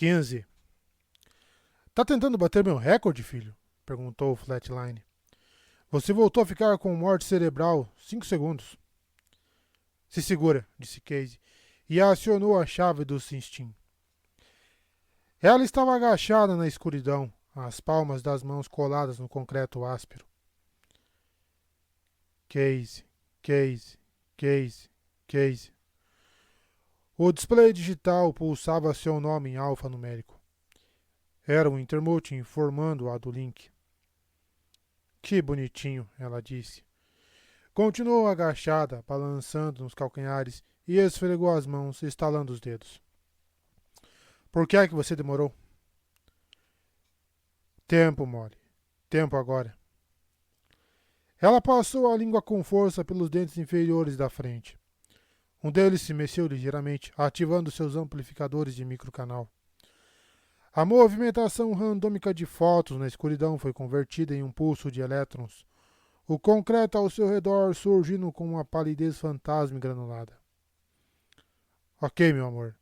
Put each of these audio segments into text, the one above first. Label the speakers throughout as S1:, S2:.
S1: 15. Tá tentando bater meu recorde, filho? Perguntou o Flatline. Você voltou a ficar com morte cerebral 5 segundos. Se segura, disse Casey, e acionou a chave do Sistine. Ela estava agachada na escuridão, as palmas das mãos coladas no concreto áspero. Casey, Casey, Casey, Casey. O display digital pulsava seu nome em alfanumérico. Era um intermute informando-a do link. Que bonitinho, ela disse. Continuou agachada, balançando nos calcanhares e esfregou as mãos, estalando os dedos. Por que é que você demorou? Tempo, Molly. Tempo agora. Ela passou a língua com força pelos dentes inferiores da frente. Um deles se mexeu ligeiramente, ativando seus amplificadores de microcanal. A movimentação randômica de fótons na escuridão foi convertida em um pulso de elétrons, o concreto ao seu redor surgindo com uma palidez fantasma e granulada. Ok, meu amor.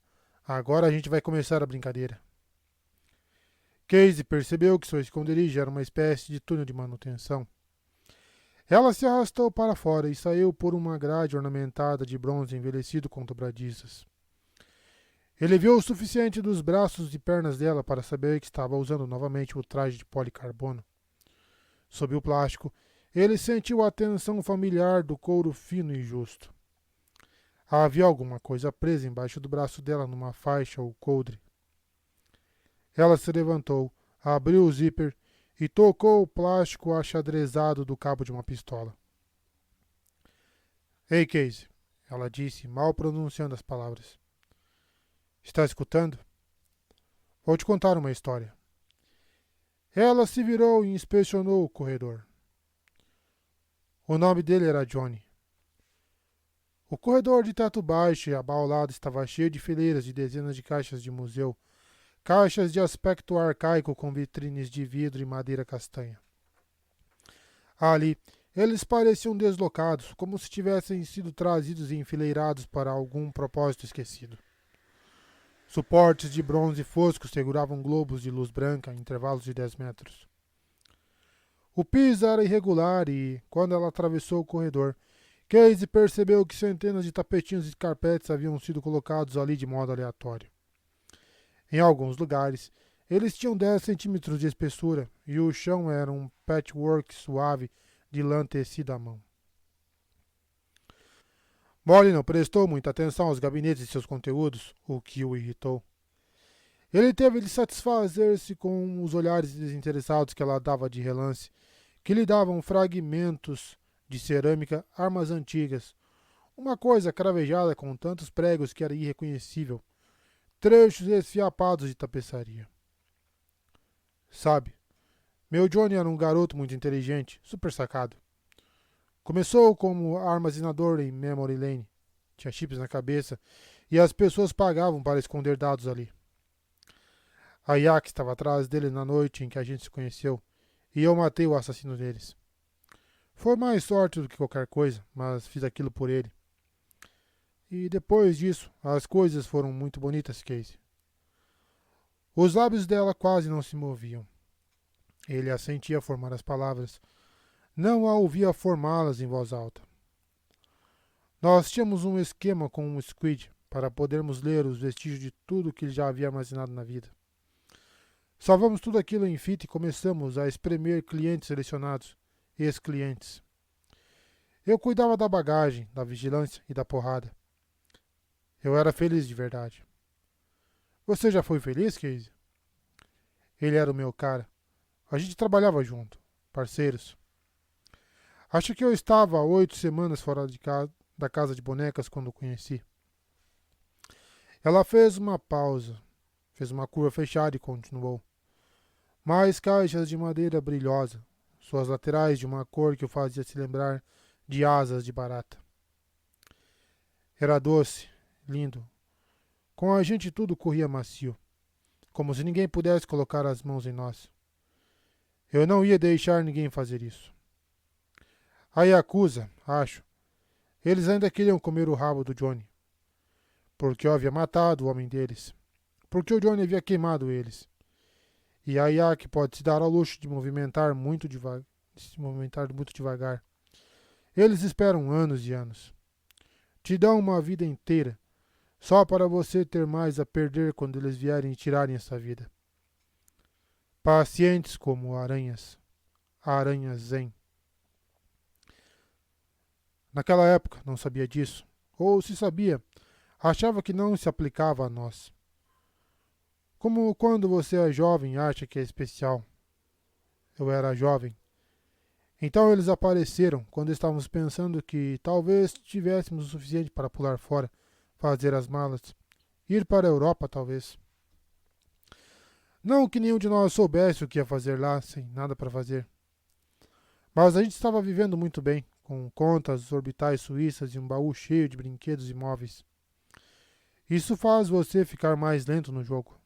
S1: Agora a gente vai começar a brincadeira. Casey percebeu que seu esconderijo era uma espécie de túnel de manutenção. Ela se arrastou para fora e saiu por uma grade ornamentada de bronze envelhecido com dobradiças. Ele viu o suficiente dos braços e pernas dela para saber que estava usando novamente o traje de policarbono. Sob o plástico, ele sentiu a tensão familiar do couro fino e justo. Havia alguma coisa presa embaixo do braço dela numa faixa ou coldre. Ela se levantou, abriu o zíper e tocou o plástico achadrezado do cabo de uma pistola. Ei, Casey, ela disse, mal pronunciando as palavras. Está escutando? Vou te contar uma história. Ela se virou e inspecionou o corredor. O nome dele era Johnny. O corredor de teto baixo e abaulado estava cheio de fileiras de dezenas de caixas de museu, caixas de aspecto arcaico com vitrines de vidro e madeira castanha. Ali, eles pareciam deslocados, como se tivessem sido trazidos e enfileirados para algum propósito esquecido. Suportes de bronze fosco seguravam globos de luz branca em intervalos de 10 metros. O piso era irregular e, quando ela atravessou o corredor, Casey percebeu que centenas de tapetinhos e carpetes haviam sido colocados ali de modo aleatório. Em alguns lugares, eles tinham 10 centímetros de espessura e o chão era um patchwork suave de lã tecida à mão. Molly não prestou muita atenção aos gabinetes e seus conteúdos, o que o irritou. Ele teve de satisfazer-se com os olhares desinteressados que ela dava de relance, que lhe davam fragmentos de cerâmica, armas antigas, uma coisa cravejada com tantos pregos que era irreconhecível, trechos esfiapados de tapeçaria. Sabe, meu Johnny era um garoto muito inteligente, super sacado. Começou como armazenador em Memory Lane. Tinha chips na cabeça e as pessoas pagavam para esconder dados ali. A Yak estava atrás dele na noite em que a gente se conheceu e eu matei o assassino deles. Foi mais sorte do que qualquer coisa, mas fiz aquilo por ele. E depois disso, as coisas foram muito bonitas, Casey. Os lábios dela quase não se moviam. Ele a sentia formar as palavras. Não a ouvia formá-las em voz alta. Nós tínhamos um esquema com um squid para podermos ler os vestígios de tudo que ele já havia armazenado na vida. Salvamos tudo aquilo em fita e começamos a espremer clientes selecionados, ex-clientes. Eu cuidava da bagagem, da vigilância e da porrada. Eu era feliz de verdade. Você já foi feliz, Casey? Ele era o meu cara. A gente trabalhava junto, parceiros. Acho que eu estava há 8 semanas fora da casa de bonecas quando o conheci. Ela fez uma pausa, fez uma curva fechada e continuou. Mais caixas de madeira brilhosa, suas laterais de uma cor que o fazia se lembrar de asas de barata. Era doce, lindo. Com a gente tudo corria macio, como se ninguém pudesse colocar as mãos em nós. Eu não ia deixar ninguém fazer isso. A Yakuza, acho, eles ainda queriam comer o rabo do Johnny, porque eu havia matado o homem deles. porque o Johnny havia queimado eles. E a Yak pode se dar ao luxo de se movimentar muito devagar. Eles esperam anos e anos. Te dão uma vida inteira, só para você ter mais a perder quando eles vierem tirarem essa vida. Pacientes como aranhas. Aranhas zen. Naquela época não sabia disso. Ou se sabia, achava que não se aplicava a nós. Como quando você é jovem e acha que é especial. Eu era jovem. Então eles apareceram quando estávamos pensando que talvez tivéssemos o suficiente para pular fora, fazer as malas, ir para a Europa talvez. Não que nenhum de nós soubesse o que ia fazer lá, sem nada para fazer. Mas a gente estava vivendo muito bem, com contas orbitais suíças e um baú cheio de brinquedos e móveis. Isso faz você ficar mais lento no jogo.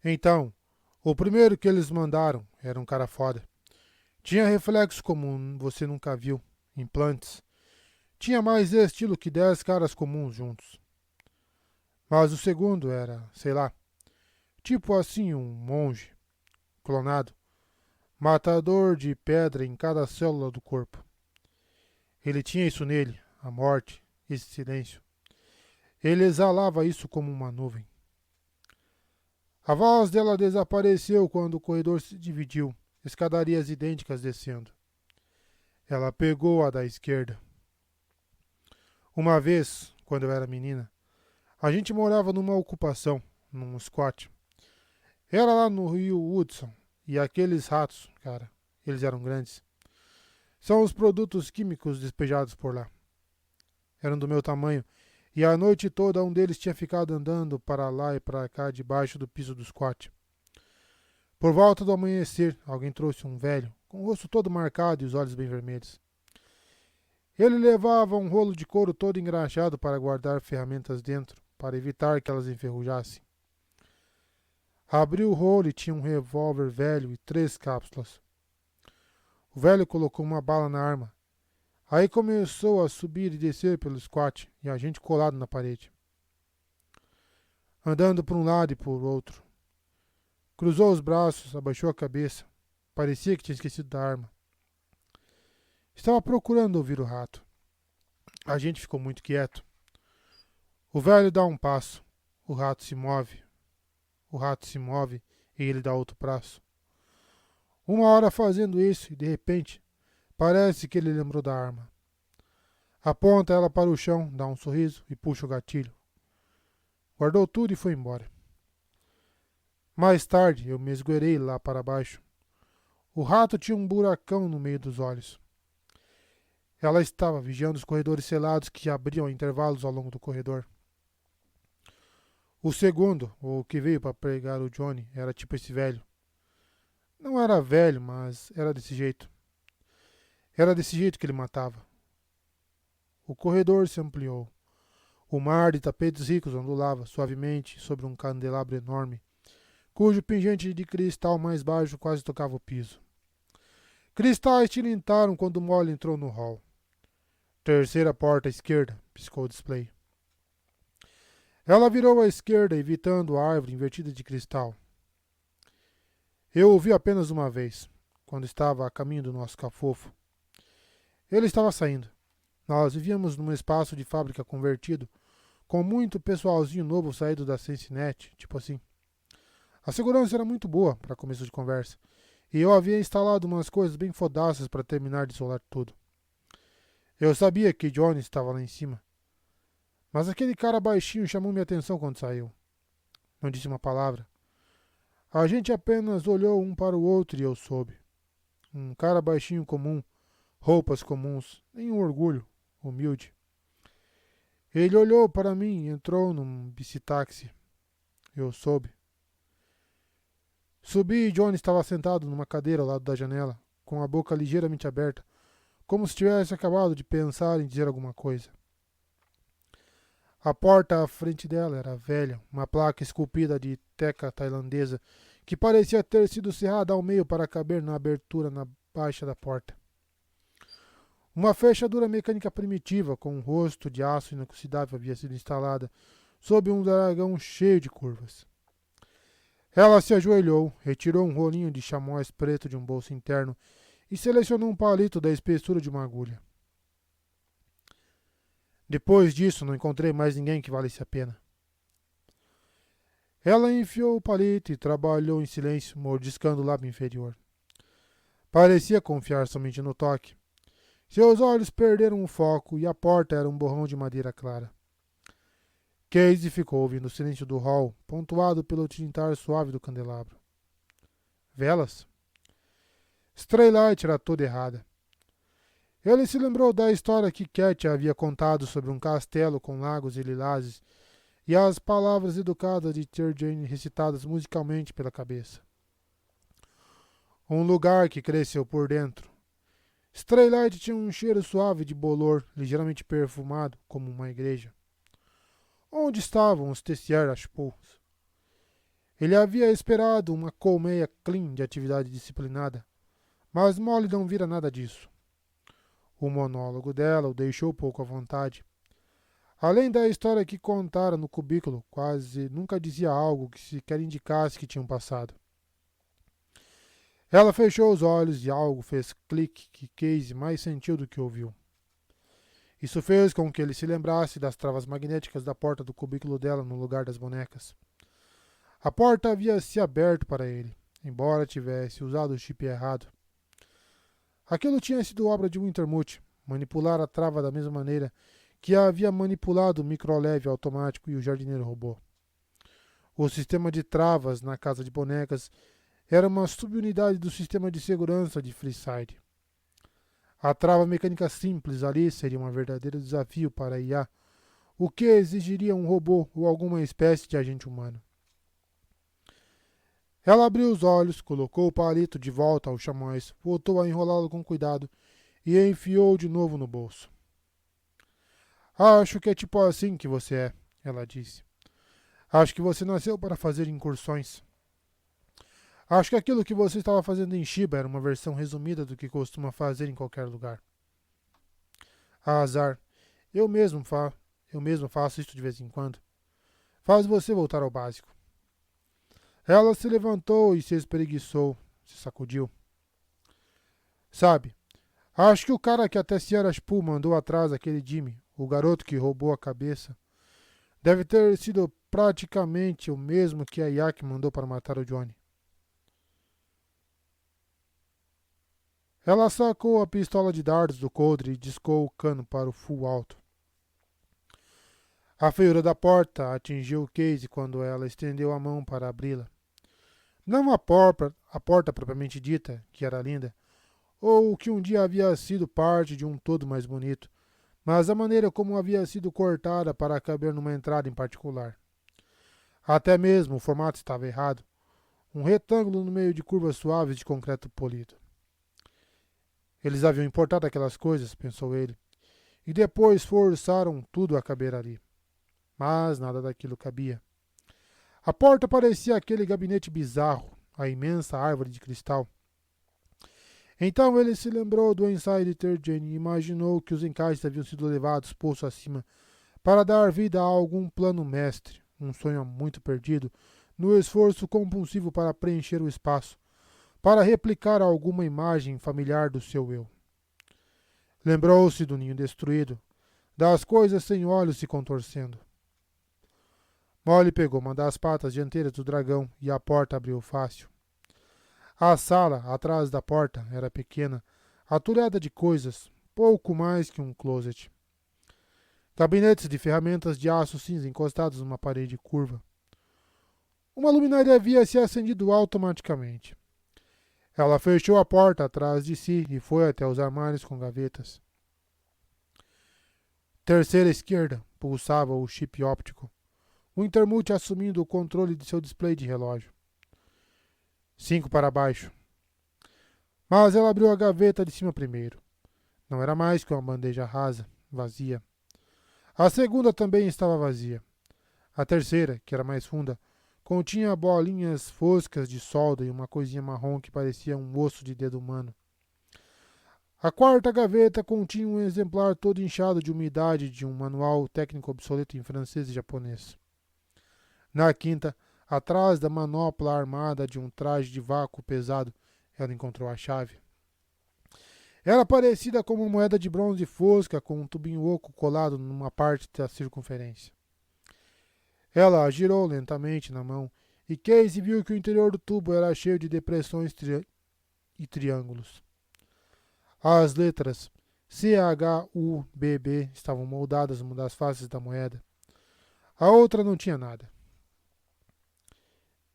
S1: Então, o primeiro que eles mandaram era um cara foda. Tinha reflexos como você nunca viu, implantes. Tinha mais estilo que 10 caras comuns juntos. Mas o segundo era, sei lá, tipo assim um monge, clonado, matador de pedra em cada célula do corpo. Ele tinha isso nele, a morte, esse silêncio. Ele exalava isso como uma nuvem. A voz dela desapareceu quando o corredor se dividiu, escadarias idênticas descendo. Ela pegou a da esquerda. Uma vez, quando eu era menina, a gente morava numa ocupação, num squat. Era lá no rio Hudson, e aqueles ratos, cara, eles eram grandes. São os produtos químicos despejados por lá. Eram do meu tamanho, e a noite toda um deles tinha ficado andando para lá e para cá debaixo do piso do squat. Por volta do amanhecer, alguém trouxe um velho, com o rosto todo marcado e os olhos bem vermelhos. Ele levava um rolo de couro todo engraxado para guardar ferramentas dentro, para evitar que elas enferrujassem. Abriu o rolo e tinha um revólver velho e 3 cápsulas. O velho colocou uma bala na arma. Aí começou a subir e descer pelo squat e a gente colado na parede. Andando por um lado e por outro. Cruzou os braços, abaixou a cabeça. Parecia que tinha esquecido da arma. Estava procurando ouvir o rato. A gente ficou muito quieto. O velho dá um passo. O rato se move. O rato se move e ele dá outro passo. Uma hora fazendo isso e de repente parece que ele lembrou da arma. Aponta ela para o chão, dá um sorriso e puxa o gatilho. Guardou tudo e foi embora. Mais tarde eu me esgueirei lá para baixo. O rato tinha um buracão no meio dos olhos. Ela estava vigiando os corredores selados que abriam a intervalos ao longo do corredor. O segundo, o que veio para pegar o Johnny, era tipo esse velho. Não era velho, mas era desse jeito. Era desse jeito que ele matava. O corredor se ampliou. O mar de tapetes ricos ondulava suavemente sobre um candelabro enorme, cujo pingente de cristal mais baixo quase tocava o piso. Cristais tilintaram quando Molly entrou no hall. Terceira porta à esquerda, piscou o display. Ela virou à esquerda, evitando a árvore invertida de cristal. Eu o vi apenas uma vez, quando estava a caminho do nosso cafofo. Ele estava saindo. Nós vivíamos num espaço de fábrica convertido, com muito pessoalzinho novo saído da Cincinnati, tipo assim. A segurança era muito boa para começo de conversa, e eu havia instalado umas coisas bem fodaças para terminar de isolar tudo. Eu sabia que Johnny estava lá em cima, mas aquele cara baixinho chamou minha atenção quando saiu. Não disse uma palavra. A gente apenas olhou um para o outro e eu soube. Um cara baixinho comum, roupas comuns, nenhum orgulho, humilde. Ele olhou para mim e entrou num bicitaxi. Eu soube. Subi e Johnny estava sentado numa cadeira ao lado da janela, com a boca ligeiramente aberta, como se tivesse acabado de pensar em dizer alguma coisa. A porta à frente dela era velha, uma placa esculpida de teca tailandesa, que parecia ter sido cerrada ao meio para caber na abertura na baixa da porta. Uma fechadura mecânica primitiva, com um rosto de aço inoxidável, havia sido instalada sob um dragão cheio de curvas. Ela se ajoelhou, retirou um rolinho de chamois preto de um bolso interno e selecionou um palito da espessura de uma agulha. Depois disso, não encontrei mais ninguém que valesse a pena. Ela enfiou o palito e trabalhou em silêncio, mordiscando o lábio inferior. Parecia confiar somente no toque. Seus olhos perderam o foco e a porta era um borrão de madeira clara. Casey ficou ouvindo o silêncio do hall, pontuado pelo tintar suave do candelabro. Velas? Straylight era toda errada. Ele se lembrou da história que Cat havia contado sobre um castelo com lagos e lilazes e as palavras educadas de Jane recitadas musicalmente pela cabeça. Um lugar que cresceu por dentro. Straylight tinha um cheiro suave de bolor, ligeiramente perfumado, como uma igreja. Onde estavam os Tessier Ashpools? Ele havia esperado uma colmeia clean de atividade disciplinada, mas Molly não vira nada disso. O monólogo dela o deixou pouco à vontade. Além da história que contara no cubículo, quase nunca dizia algo que sequer indicasse que tinham passado. Ela fechou os olhos e algo fez clique que Casey mais sentiu do que ouviu. Isso fez com que ele se lembrasse das travas magnéticas da porta do cubículo dela no lugar das bonecas. A porta havia se aberto para ele, embora tivesse usado o chip errado. Aquilo tinha sido obra de Wintermute, manipular a trava da mesma maneira que havia manipulado o microleve automático e o jardineiro robô. O sistema de travas na casa de bonecas era uma subunidade do sistema de segurança de Freeside. A trava mecânica simples ali seria um verdadeiro desafio para a IA, o que exigiria um robô ou alguma espécie de agente humano. Ela abriu os olhos, colocou o palito de volta ao chamois, voltou a enrolá-lo com cuidado e enfiou de novo no bolso. Acho que é tipo assim que você é, ela disse. Acho que você nasceu para fazer incursões. Acho que aquilo que você estava fazendo em Shiba era uma versão resumida do que costuma fazer em qualquer lugar. A azar. Eu mesmo faço isso de vez em quando. Faz você voltar ao básico. Ela se levantou e se espreguiçou, se sacudiu. Sabe, acho que o cara que até Sierra Spool mandou atrás aquele Jimmy, o garoto que roubou a cabeça, deve ter sido praticamente o mesmo que a Yak mandou para matar o Johnny. Ela sacou a pistola de dardos do coldre e discou o cano para o full alto. A feiura da porta atingiu Casey quando ela estendeu a mão para abri-la. Não a porta propriamente dita, que era linda, ou que um dia havia sido parte de um todo mais bonito, mas a maneira como havia sido cortada para caber numa entrada em particular. Até mesmo o formato estava errado, um retângulo no meio de curvas suaves de concreto polido. Eles haviam importado aquelas coisas, pensou ele, e depois forçaram tudo a caber ali. Mas nada daquilo cabia. A porta parecia aquele gabinete bizarro, a imensa árvore de cristal. Então ele se lembrou do ensaio de Terjane e imaginou que os encaixes haviam sido levados poço acima para dar vida a algum plano mestre, um sonho muito perdido, no esforço compulsivo para preencher o espaço, para replicar alguma imagem familiar do seu eu. Lembrou-se do ninho destruído, das coisas sem olhos se contorcendo. Molly pegou uma das patas dianteiras do dragão e a porta abriu fácil. A sala, atrás da porta, era pequena, atulhada de coisas, pouco mais que um closet. Gabinetes de ferramentas de aço cinza encostados numa parede curva. Uma luminária havia se acendido automaticamente. Ela fechou a porta atrás de si e foi até os armários com gavetas. Terceira esquerda, pulsava o chip óptico. O Intermute assumindo o controle de seu display de relógio. 5 para baixo. Mas ela abriu a gaveta de cima primeiro. Não era mais que uma bandeja rasa, vazia. A segunda também estava vazia. A terceira, que era mais funda, continha bolinhas foscas de solda e uma coisinha marrom que parecia um osso de dedo humano. A quarta gaveta continha um exemplar todo inchado de umidade de um manual técnico obsoleto em francês e japonês. Na quinta, atrás da manopla armada de um traje de vácuo pesado, ela encontrou a chave. Era parecida com uma moeda de bronze fosca com um tubinho oco colado numa parte da circunferência. Ela a girou lentamente na mão e Casey viu que o interior do tubo era cheio de depressões e triângulos. As letras CHUBB estavam moldadas numa das faces da moeda. A outra não tinha nada.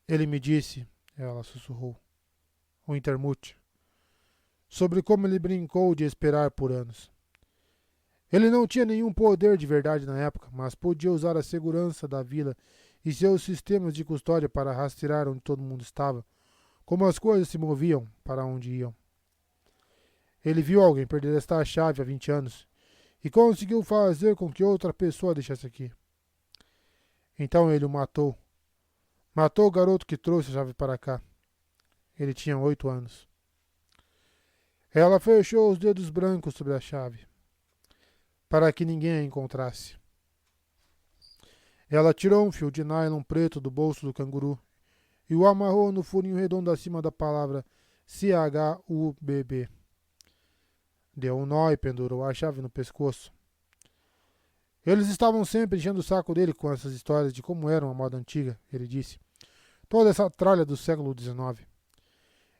S1: Ele me disse, ela sussurrou, o Intermute, sobre como ele brincou de esperar por anos. Ele não tinha nenhum poder de verdade na época, mas podia usar a segurança da vila e seus sistemas de custódia para rastrear onde todo mundo estava, como as coisas se moviam, para onde iam. Ele viu alguém perder esta chave há 20 anos e conseguiu fazer com que outra pessoa deixasse aqui. Então ele o matou. Matou o garoto que trouxe a chave para cá. Ele tinha 8 anos. Ela fechou os dedos brancos sobre a chave, para que ninguém a encontrasse. Ela tirou um fio de nylon preto do bolso do canguru e o amarrou no furinho redondo acima da palavra CHUBB. Deu um nó e pendurou a chave no pescoço. Eles estavam sempre enchendo o saco dele com essas histórias de como era uma moda antiga, ele disse. Toda essa tralha do século XIX.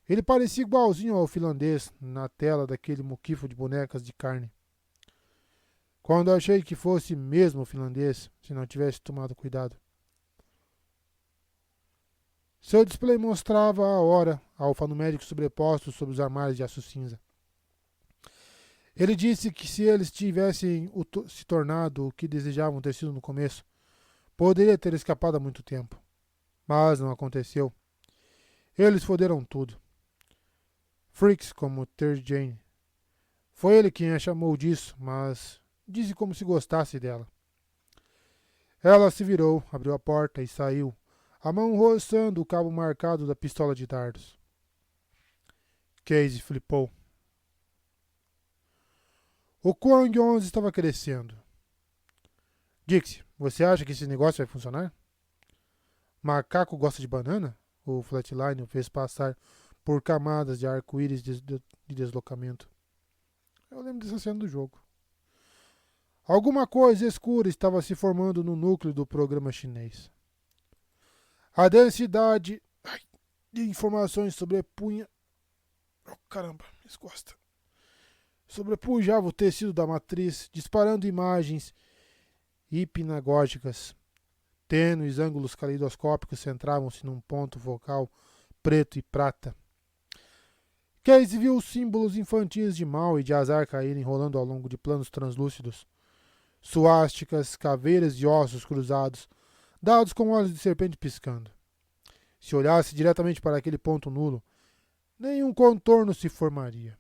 S1: Ele parecia igualzinho ao finlandês na tela daquele muquifo de bonecas de carne. Quando achei que fosse mesmo finlandês, se não tivesse tomado cuidado. Seu display mostrava a hora alfanumérico sobreposto sobre os armários de aço cinza. Ele disse que se eles tivessem se tornado o que desejavam ter sido no começo, poderia ter escapado há muito tempo. Mas não aconteceu. Eles foderam tudo. Freaks como Ter Jane. Foi ele quem a chamou disso, mas disse como se gostasse dela. Ela se virou, abriu a porta e saiu, a mão roçando o cabo marcado da pistola de dardos. Casey flipou. O Kwang 11 estava crescendo. Dixie, você acha que esse negócio vai funcionar? Macaco gosta de banana? O Flatline o fez passar por camadas de arco-íris de deslocamento. Eu lembro dessa cena do jogo. Alguma coisa escura estava se formando no núcleo do programa chinês. A densidade de informações sobrepunha... Oh, caramba, minhas costas. Sobrepujava o tecido da matriz, disparando imagens hipnagógicas. Tênues ângulos caleidoscópicos centravam-se num ponto focal preto e prata. Casey viu os símbolos infantis de mal e de azar caírem rolando ao longo de planos translúcidos. Suásticas, caveiras de ossos cruzados, dados com olhos de serpente piscando. Se olhasse diretamente para aquele ponto nulo, nenhum contorno se formaria.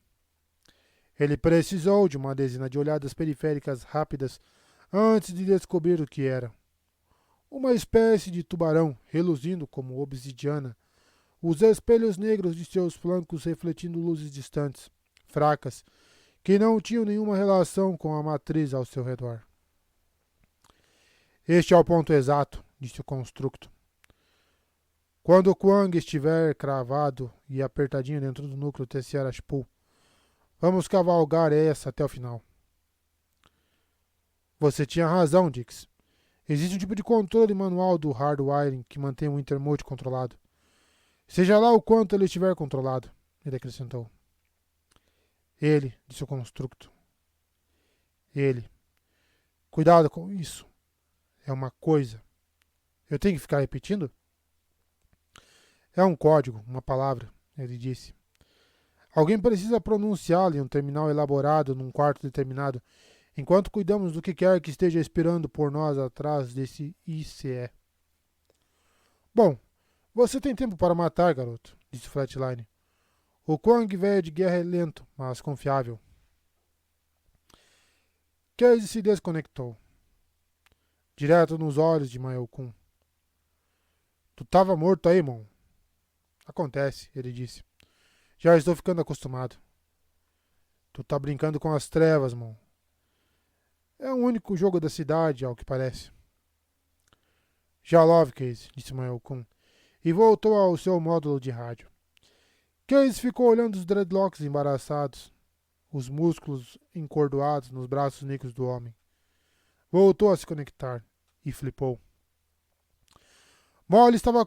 S1: Ele precisou de uma dezena de olhadas periféricas rápidas antes de descobrir o que era. Uma espécie de tubarão, reluzindo como obsidiana, os espelhos negros de seus flancos refletindo luzes distantes, fracas, que não tinham nenhuma relação com a matriz ao seu redor. Este é o ponto exato, disse o construto. Quando o Kwang estiver cravado e apertadinho dentro do núcleo Tessier-Ashpool, vamos cavalgar essa até o final. Você tinha razão, Dix. Existe um tipo de controle manual do hardwiring que mantém o intermode controlado. Seja lá o quanto ele estiver controlado, ele acrescentou. Ele, disse o construto. Ele. Cuidado com isso. É uma coisa. Eu tenho que ficar repetindo? É um código, uma palavra, ele disse. Alguém precisa pronunciá-la em um terminal elaborado num quarto determinado, enquanto cuidamos do que quer que esteja esperando por nós atrás desse ICE. Bom, você tem tempo para matar, garoto, disse Flatline. O Kwang velho de guerra é lento, mas confiável. Casey se desconectou. Direto nos olhos de Mayokun. Tu tava morto aí, irmão? Acontece, ele disse. Já estou ficando acostumado. Tu tá brincando com as trevas, irmão. É o único jogo da cidade, ao que parece. Jalov, Casey, disse Mael-kun, e voltou ao seu módulo de rádio. Casey ficou olhando os dreadlocks embaraçados, os músculos encordoados nos braços negros do homem. Voltou a se conectar e flipou. Molly estava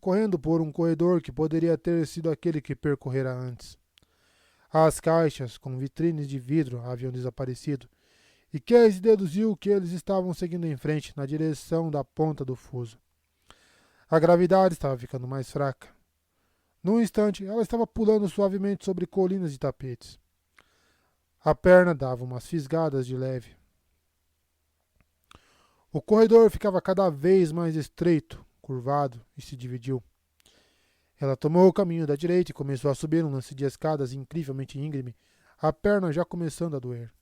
S1: correndo por um corredor que poderia ter sido aquele que percorrera antes. As caixas com vitrines de vidro haviam desaparecido, e Casey deduziu que eles estavam seguindo em frente, na direção da ponta do fuso. A gravidade estava ficando mais fraca. Num instante, ela estava pulando suavemente sobre colinas de tapetes. A perna dava umas fisgadas de leve. O corredor ficava cada vez mais estreito, curvado, e se dividiu. Ela tomou o caminho da direita e começou a subir um lance de escadas incrivelmente íngreme, a perna já começando a doer.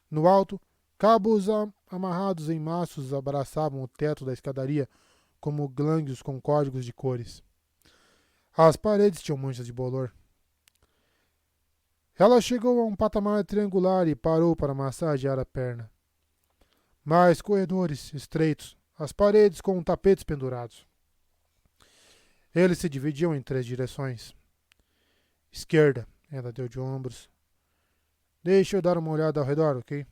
S1: No alto, cabos amarrados em maços abraçavam o teto da escadaria como glânguios com códigos de cores. As paredes tinham manchas de bolor. Ela chegou a um patamar triangular e parou para massagear a perna. Mais corredores estreitos, as paredes com tapetes pendurados. Eles se dividiam em 3 direções. Esquerda, ela deu de ombros. Deixa eu dar uma olhada ao redor, ok?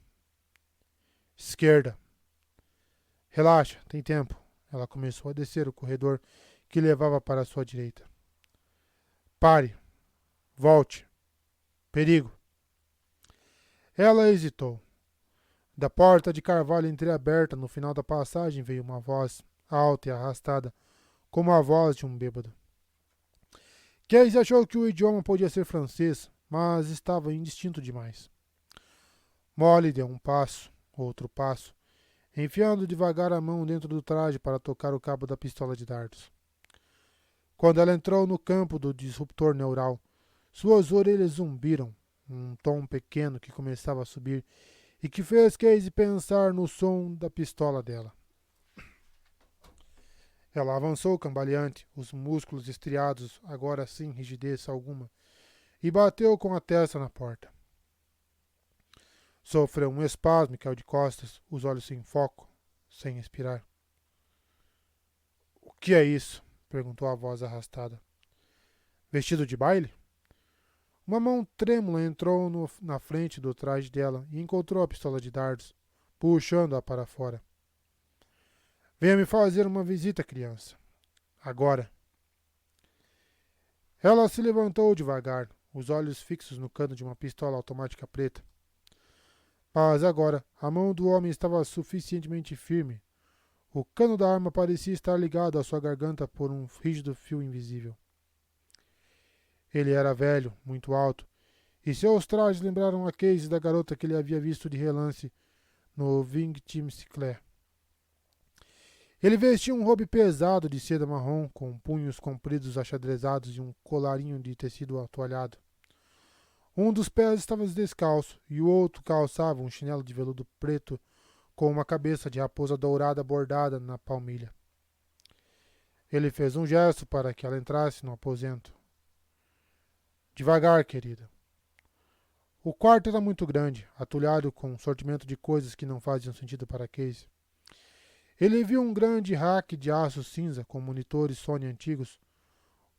S1: Esquerda. Relaxa, tem tempo. Ela começou a descer o corredor que levava para a sua direita. Pare. Volte. Perigo. Ela hesitou. Da porta de carvalho entreaberta no final da passagem veio uma voz, alta e arrastada, como a voz de um bêbado. Casey achou que o idioma podia ser francês, mas estava indistinto demais. Molly deu um passo, outro passo, enfiando devagar a mão dentro do traje para tocar o cabo da pistola de dardos. Quando ela entrou no campo do disruptor neural, suas orelhas zumbiram, um tom pequeno que começava a subir e que fez Casey pensar no som da pistola dela. Ela avançou cambaleante, os músculos estriados, agora sem rigidez alguma, e bateu com a testa na porta. Sofreu um espasmo e caiu de costas, os olhos sem foco, sem respirar. O que é isso? Perguntou a voz arrastada. Vestido de baile? Uma mão trêmula entrou na frente do traje dela e encontrou a pistola de dardos, puxando-a para fora. Venha me fazer uma visita, criança. Agora. Ela se levantou devagar, os olhos fixos no cano de uma pistola automática preta. Mas agora, a mão do homem estava suficientemente firme. O cano da arma parecia estar ligado à sua garganta por um rígido fio invisível. Ele era velho, muito alto, e seus trajes lembraram a Casey da garota que ele havia visto de relance no Victim Sinclair. Ele vestia um robe pesado de seda marrom, com punhos compridos achadrezados e um colarinho de tecido atoalhado. Um dos pés estava descalço e o outro calçava um chinelo de veludo preto com uma cabeça de raposa dourada bordada na palmilha. Ele fez um gesto para que ela entrasse no aposento. Devagar, querida. O quarto era muito grande, atulhado com um sortimento de coisas que não faziam sentido para Casey. Ele viu um grande rack de aço cinza com monitores Sony antigos,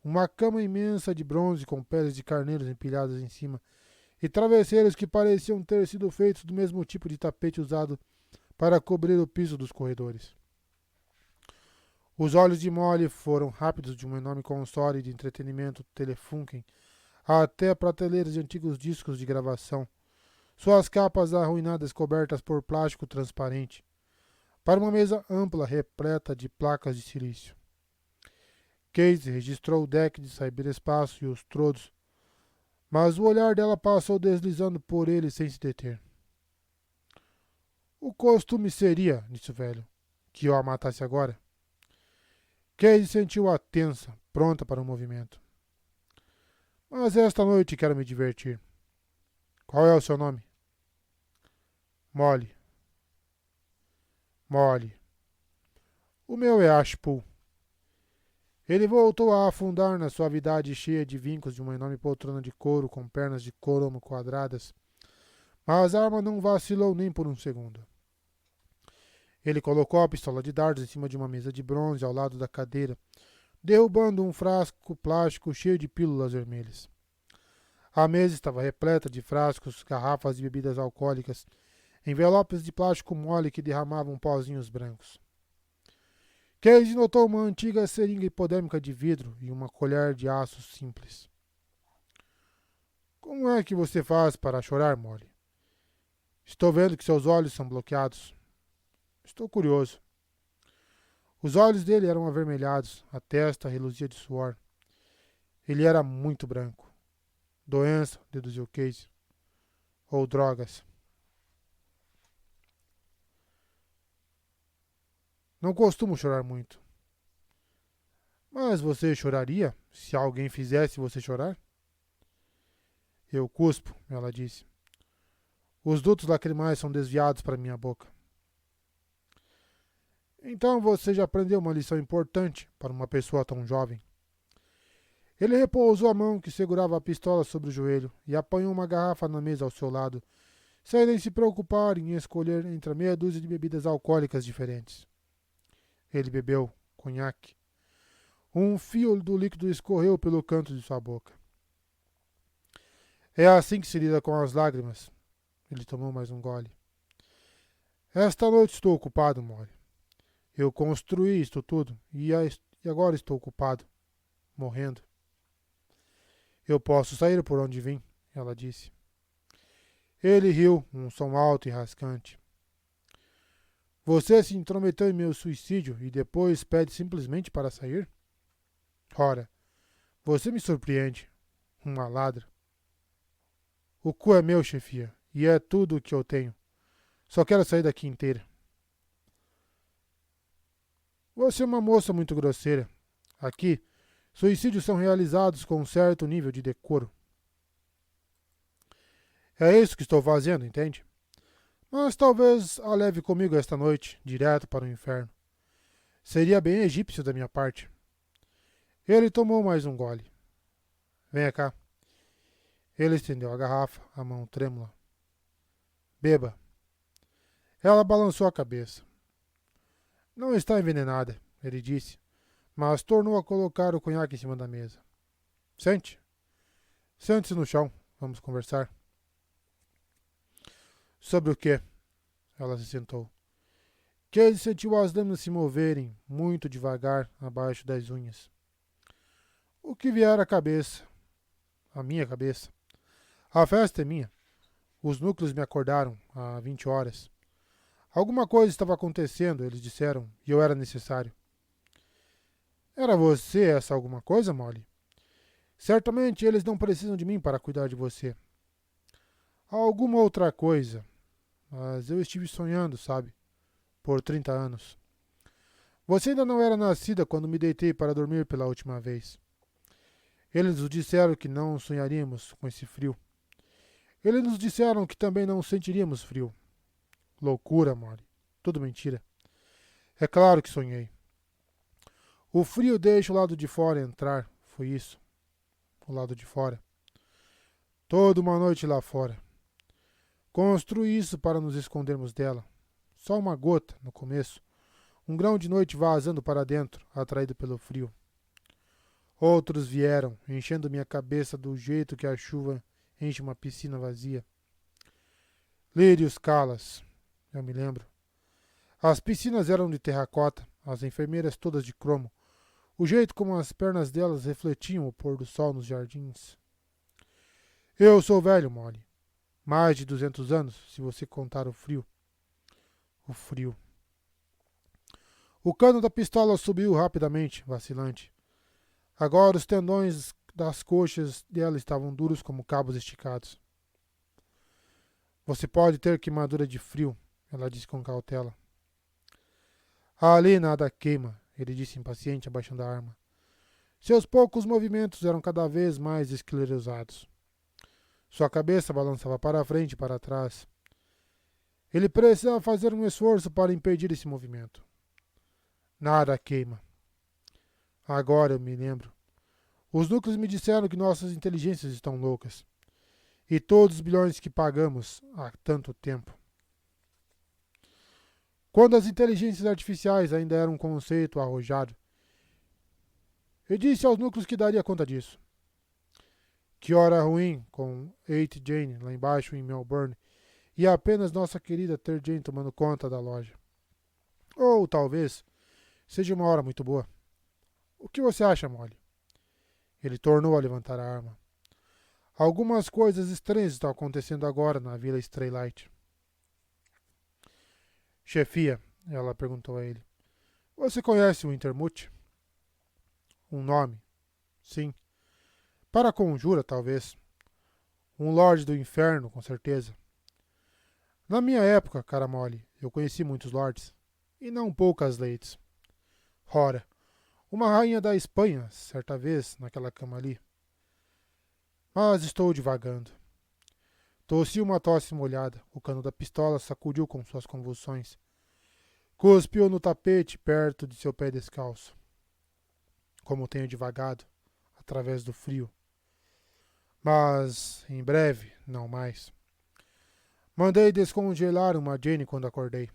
S1: uma cama imensa de bronze com peles de carneiros empilhadas em cima e travesseiros que pareciam ter sido feitos do mesmo tipo de tapete usado para cobrir o piso dos corredores. Os olhos de Molly foram rápidos de um enorme console de entretenimento Telefunken até prateleiras de antigos discos de gravação, suas capas arruinadas cobertas por plástico transparente, para uma mesa ampla repleta de placas de silício. Casey registrou o deck de cyberespaço e os trodos, mas o olhar dela passou deslizando por ele sem se deter. O costume seria, disse o velho, que eu a matasse agora. Casey sentiu-a tensa, pronta para o movimento. Mas esta noite quero me divertir. Qual é o seu nome? Molly. Molly. O meu é Ashpool. Ele voltou a afundar na suavidade cheia de vincos de uma enorme poltrona de couro com pernas de cromo quadradas, mas a arma não vacilou nem por um segundo. Ele colocou a pistola de dardos em cima de uma mesa de bronze ao lado da cadeira, derrubando um frasco plástico cheio de pílulas vermelhas. A mesa estava repleta de frascos, garrafas de bebidas alcoólicas, envelopes de plástico mole que derramavam pozinhos brancos. Casey notou uma antiga seringa hipodérmica de vidro e uma colher de aço simples. Como é que você faz para chorar, Molly? Estou vendo que seus olhos são bloqueados. Estou curioso. Os olhos dele eram avermelhados, a testa reluzia de suor. Ele era muito branco. Doença, deduziu Casey. Ou drogas. Não costumo chorar muito. Mas você choraria se alguém fizesse você chorar? Eu cuspo, ela disse. Os dutos lacrimais são desviados para minha boca. Então você já aprendeu uma lição importante para uma pessoa tão jovem. Ele repousou a mão que segurava a pistola sobre o joelho e apanhou uma garrafa na mesa ao seu lado, sem se preocupar em escolher entre a meia dúzia de bebidas alcoólicas diferentes. Ele bebeu conhaque. Um fio do líquido escorreu pelo canto de sua boca. É assim que se lida com as lágrimas. Ele tomou mais um gole. Esta noite estou ocupado, Molly. Eu construí isto tudo e agora estou ocupado, morrendo. Eu posso sair por onde vim, ela disse. Ele riu, um som alto e rascante. Você se intrometeu em meu suicídio e depois pede simplesmente para sair? Ora, você me surpreende, uma ladra. O cu é meu, chefia, e é tudo o que eu tenho. Só quero sair daqui inteira. Você é uma moça muito grosseira. Aqui, suicídios são realizados com um certo nível de decoro. É isso que estou fazendo, entende? Mas talvez a leve comigo esta noite, direto para o inferno. Seria bem egípcio da minha parte. Ele tomou mais um gole. Venha cá. Ele estendeu a garrafa, a mão trêmula. Beba. Ela balançou a cabeça. Não está envenenada, ele disse, mas tornou a colocar o conhaque em cima da mesa. Sente. Sente-se no chão. Vamos conversar. Sobre o quê? Ela se sentou. Casey sentiu as lâminas se moverem, muito devagar, abaixo das unhas. O que vier à cabeça? A minha cabeça. A festa é minha. Os núcleos me acordaram há 20 horas. Alguma coisa estava acontecendo, eles disseram, e eu era necessário. Era você essa alguma coisa, Molly? Certamente eles não precisam de mim para cuidar de você. Alguma outra coisa. Mas eu estive sonhando, sabe? Por 30 anos. Você ainda não era nascida quando me deitei para dormir pela última vez. Eles nos disseram que não sonharíamos com esse frio. Eles nos disseram que também não sentiríamos frio. Loucura, Molly. Tudo mentira. É claro que sonhei. O frio deixa o lado de fora entrar. Foi isso. O lado de fora. Toda uma noite lá fora. Construí isso para nos escondermos dela. Só uma gota, no começo. Um grão de noite vazando para dentro, atraído pelo frio. Outros vieram, enchendo minha cabeça do jeito que a chuva enche uma piscina vazia. Lírios Calas, eu me lembro. As piscinas eram de terracota, as enfermeiras todas de cromo. O jeito como as pernas delas refletiam o pôr do sol nos jardins. Eu sou velho, Molly. Mais de 200 anos, se você contar o frio. O frio. O cano da pistola subiu rapidamente, vacilante. Agora os tendões das coxas dela estavam duros como cabos esticados. Você pode ter queimadura de frio, ela disse com cautela. Ali nada queima, ele disse impaciente, abaixando a arma. Seus poucos movimentos eram cada vez mais esclerosados. Sua cabeça balançava para frente e para trás. Ele precisava fazer um esforço para impedir esse movimento. Nada queima. Agora eu me lembro. Os núcleos me disseram que nossas inteligências estão loucas. E todos os bilhões que pagamos há tanto tempo. quando as inteligências artificiais ainda eram um conceito arrojado. Eu disse aos núcleos que daria conta disso. Que hora ruim com 8 Jane lá embaixo em Melbourne e apenas nossa querida Ter Jane tomando conta da loja. Ou talvez seja uma hora muito boa. O que você acha, Molly? Ele tornou a levantar a arma. Algumas coisas estranhas estão acontecendo agora na Vila Straylight. Chefia, ela perguntou a ele. Você conhece o Intermute? Um nome? Sim. Para a conjura, talvez. Um Lorde do Inferno, com certeza. Na minha época, cara mole, eu conheci muitos lords. E não poucas ladies. Ora, uma rainha da Espanha, certa vez, naquela cama ali. Mas estou divagando. Tossi uma tosse molhada. O cano da pistola sacudiu com suas convulsões. Cuspiu no tapete perto de seu pé descalço. Como tenho divagado, através do frio. Mas, em breve, não mais. Mandei descongelar uma Jane quando acordei.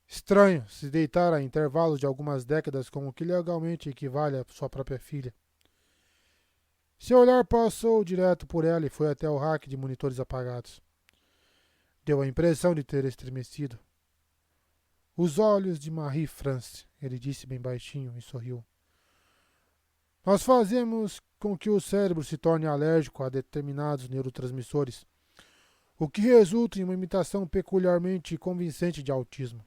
S1: Estranho se deitar a intervalos de algumas décadas com o que legalmente equivale a sua própria filha. Seu olhar passou direto por ela e foi até o rack de monitores apagados. Deu a impressão de ter estremecido. Os olhos de Marie France, ele disse bem baixinho e sorriu. Nós fazemos com que o cérebro se torne alérgico a determinados neurotransmissores, o que resulta em uma imitação peculiarmente convincente de autismo.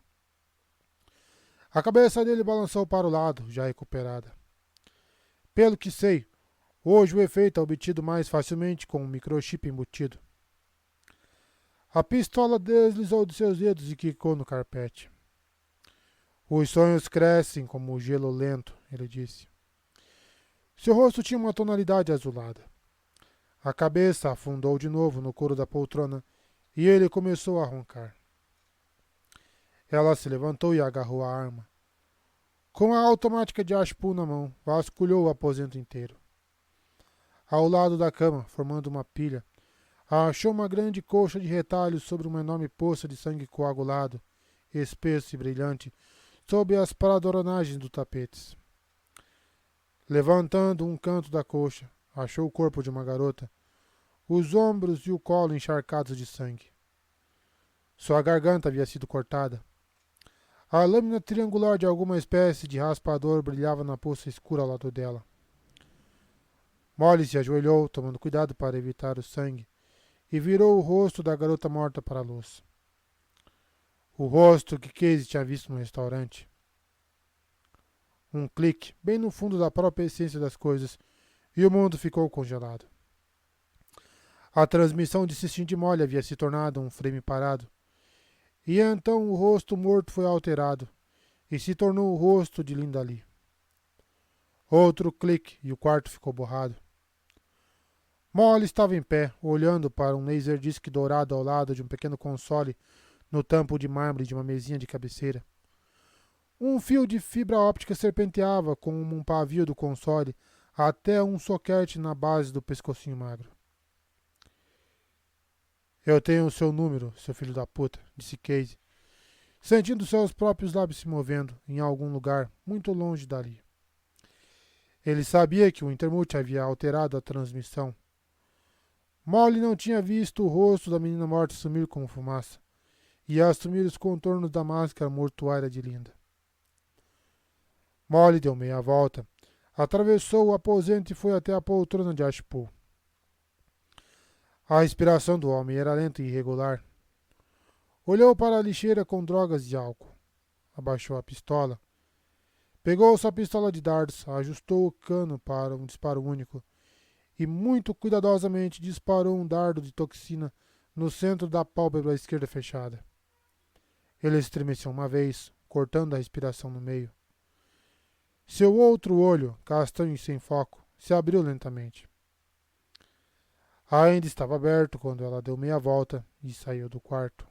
S1: A cabeça dele balançou para o lado, já recuperada. Pelo que sei, hoje o efeito é obtido mais facilmente com um microchip embutido. A pistola deslizou de seus dedos e quicou no carpete. Os sonhos crescem como o gelo lento, ele disse. Seu rosto tinha uma tonalidade azulada. A cabeça afundou de novo no couro da poltrona e ele começou a roncar. Ela se levantou e agarrou a arma. Com a automática de Ashpool na mão, vasculhou o aposento inteiro. Ao lado da cama, formando uma pilha, achou uma grande colcha de retalhos sobre uma enorme poça de sangue coagulado, espesso e brilhante, sob as paradornagens dos tapetes. Levantando um canto da colcha, achou o corpo de uma garota, os ombros e o colo encharcados de sangue. Sua garganta havia sido cortada. A lâmina triangular de alguma espécie de raspador brilhava na poça escura ao lado dela. Molly se ajoelhou, tomando cuidado para evitar o sangue, e virou o rosto da garota morta para a luz. O rosto que Casey tinha visto no restaurante. Um clique, bem no fundo da própria essência das coisas, e o mundo ficou congelado. A transmissão de Cindy Molly havia se tornado um frame parado, e então o rosto morto foi alterado, e se tornou o rosto de Linda Lee. Outro clique, e o quarto ficou borrado. Molly estava em pé, olhando para um laserdisc dourado ao lado de um pequeno console no tampo de mármore de uma mesinha de cabeceira. Um fio de fibra óptica serpenteava como um pavio do console até um soquete na base do pescocinho magro. Eu tenho o seu número, seu filho da puta, disse Casey, sentindo seus próprios lábios se movendo em algum lugar muito longe dali. Ele sabia que o Intermute havia alterado a transmissão. Molly não tinha visto o rosto da menina morta sumir como fumaça e assumir os contornos da máscara mortuária de Linda. Molly deu meia volta, atravessou o aposento e foi até a poltrona de Ashpool. A respiração do homem era lenta e irregular. Olhou para a lixeira com drogas e álcool. Abaixou a pistola. Pegou sua pistola de dardos, ajustou o cano para um disparo único e muito cuidadosamente disparou um dardo de toxina no centro da pálpebra esquerda fechada. Ele estremeceu uma vez, cortando a respiração no meio. Seu outro olho, castanho e sem foco, se abriu lentamente. Ainda estava aberto quando ela deu meia volta e saiu do quarto.